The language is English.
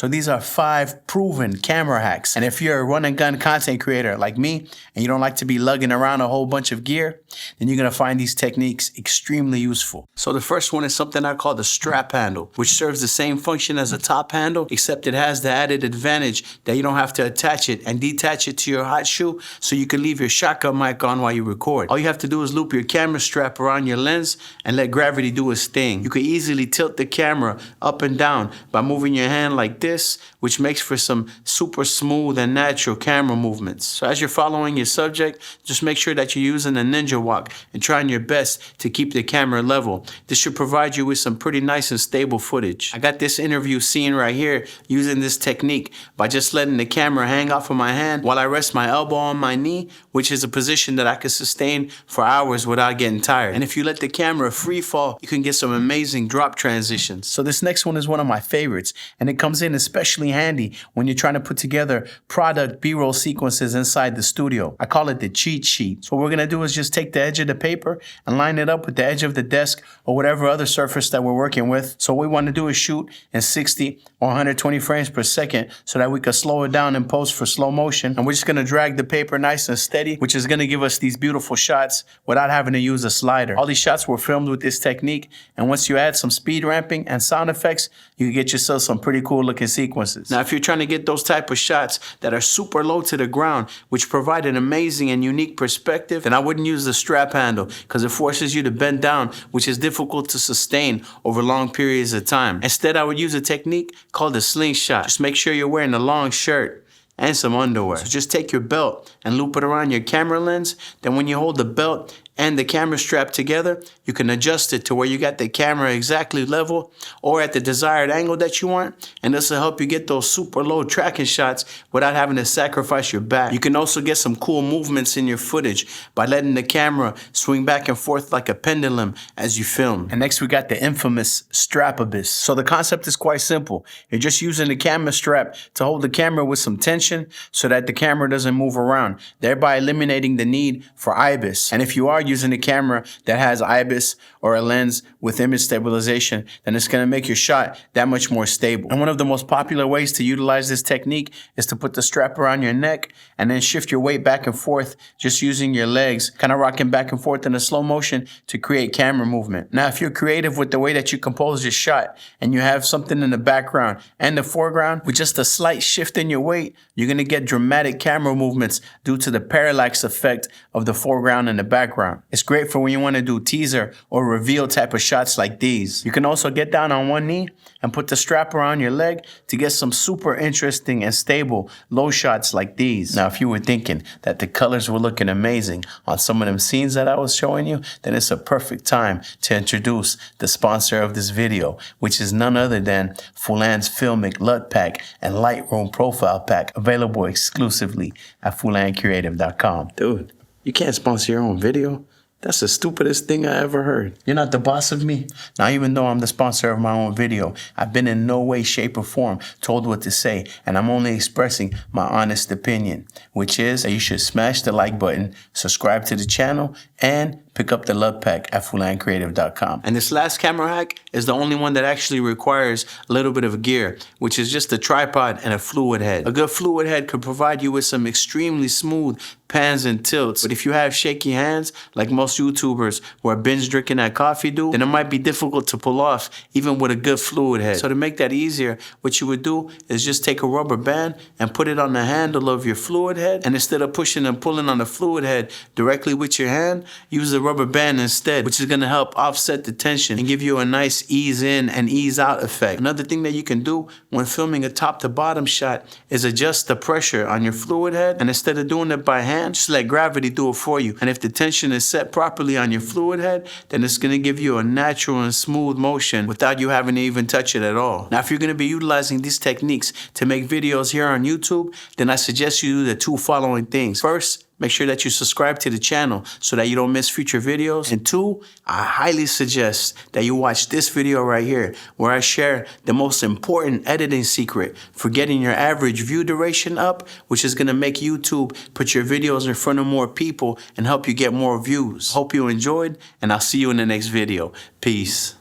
So these are 5 proven camera hacks. And if you're a run and gun content creator like me, and you don't like to be lugging around a whole bunch of gear, then you're gonna find these techniques extremely useful. So the first one is something I call the strap handle, which serves the same function as a top handle, except it has the added advantage that you don't have to attach it and detach it to your hot shoe, so you can leave your shotgun mic on while you record. All you have to do is loop your camera strap around your lens and let gravity do its thing. You can easily tilt the camera up and down by moving your hand like this, which makes for some super smooth and natural camera movements. So as you're following your subject, just make sure that you're using a ninja walk and trying your best to keep the camera level. This should provide you with some pretty nice and stable footage. I got this interview scene right here using this technique by just letting the camera hang off of my hand while I rest my elbow on my knee, which is a position that I can sustain for hours without getting tired. And if you let the camera free fall, you can get some amazing drop transitions. So this next one is one of my favorites, and it comes in especially handy when you're trying to put together product B-roll sequences inside the studio. I call it the cheat sheet. So what we're gonna do is just take the edge of the paper and line it up with the edge of the desk or whatever other surface that we're working with. So what we want to do is shoot in 60 or 120 frames per second so that we can slow it down in post for slow motion. And we're just gonna drag the paper nice and steady, which is gonna give us these beautiful shots without having to use a slider. All these shots were filmed with this technique, and once you add some speed ramping and sound effects, you can get yourself some pretty cool looking sequences. Now, if you're trying to get those type of shots that are super low to the ground, which provide an amazing and unique perspective, then I wouldn't use the strap handle because it forces you to bend down, which is difficult to sustain over long periods of time. Instead, I would use a technique called the slingshot. Just make sure you're wearing a long shirt and some underwear. So just take your belt and loop it around your camera lens. Then when you hold the belt and the camera strap together, you can adjust it to where you got the camera exactly level or at the desired angle that you want. And this will help you get those super low tracking shots without having to sacrifice your back. You can also get some cool movements in your footage by letting the camera swing back and forth like a pendulum as you film. And next we got the infamous strap abyss. So the concept is quite simple. You're just using the camera strap to hold the camera with some tension so that the camera doesn't move around, thereby eliminating the need for IBIS. And if you are using a camera that has IBIS or a lens with image stabilization, then it's going to make your shot that much more stable. And one of the most popular ways to utilize this technique is to put the strap around your neck and then shift your weight back and forth, just using your legs, kind of rocking back and forth in a slow motion to create camera movement. Now, if you're creative with the way that you compose your shot and you have something in the background and the foreground, with just a slight shift in your weight, you're going to get dramatic camera movements due to the parallax effect of the foreground and the background. It's great for when you want to do teaser or reveal type of shots like these. You can also get down on one knee and put the strap around your leg to get some super interesting and stable low shots like these. Now, if you were thinking that the colors were looking amazing on some of them scenes that I was showing you, then it's a perfect time to introduce the sponsor of this video, which is none other than Fulan's Filmic LUT Pack and Lightroom Profile Pack, available exclusively at FulanCreative.com. Dude, you can't sponsor your own video? That's the stupidest thing I ever heard. You're not the boss of me. Now, even though I'm the sponsor of my own video, I've been in no way, shape, or form told what to say, and I'm only expressing my honest opinion, which is that you should smash the like button, subscribe to the channel, and pick up the LUT Pack at FulanCreative.com. And this last camera hack is the only one that actually requires a little bit of gear, which is just a tripod and a fluid head. A good fluid head could provide you with some extremely smooth pans and tilts. But if you have shaky hands, like most YouTubers who are binge drinking that coffee do, then it might be difficult to pull off even with a good fluid head. So to make that easier, what you would do is just take a rubber band and put it on the handle of your fluid head. And instead of pushing and pulling on the fluid head directly with your hand, use the rubber band instead, which is going to help offset the tension and give you a nice ease in and ease out effect. Another thing that you can do when filming a top to bottom shot is adjust the pressure on your fluid head, and instead of doing it by hand, just let gravity do it for you. And if the tension is set properly on your fluid head, then it's going to give you a natural and smooth motion without you having to even touch it at all. Now, if you're going to be utilizing these techniques to make videos here on YouTube, then I suggest you do the 2 following things. First, make sure that you subscribe to the channel so that you don't miss future videos. And 2, I highly suggest that you watch this video right here, where I share the most important editing secret for getting your average view duration up, which is gonna make YouTube put your videos in front of more people and help you get more views. Hope you enjoyed, and I'll see you in the next video. Peace.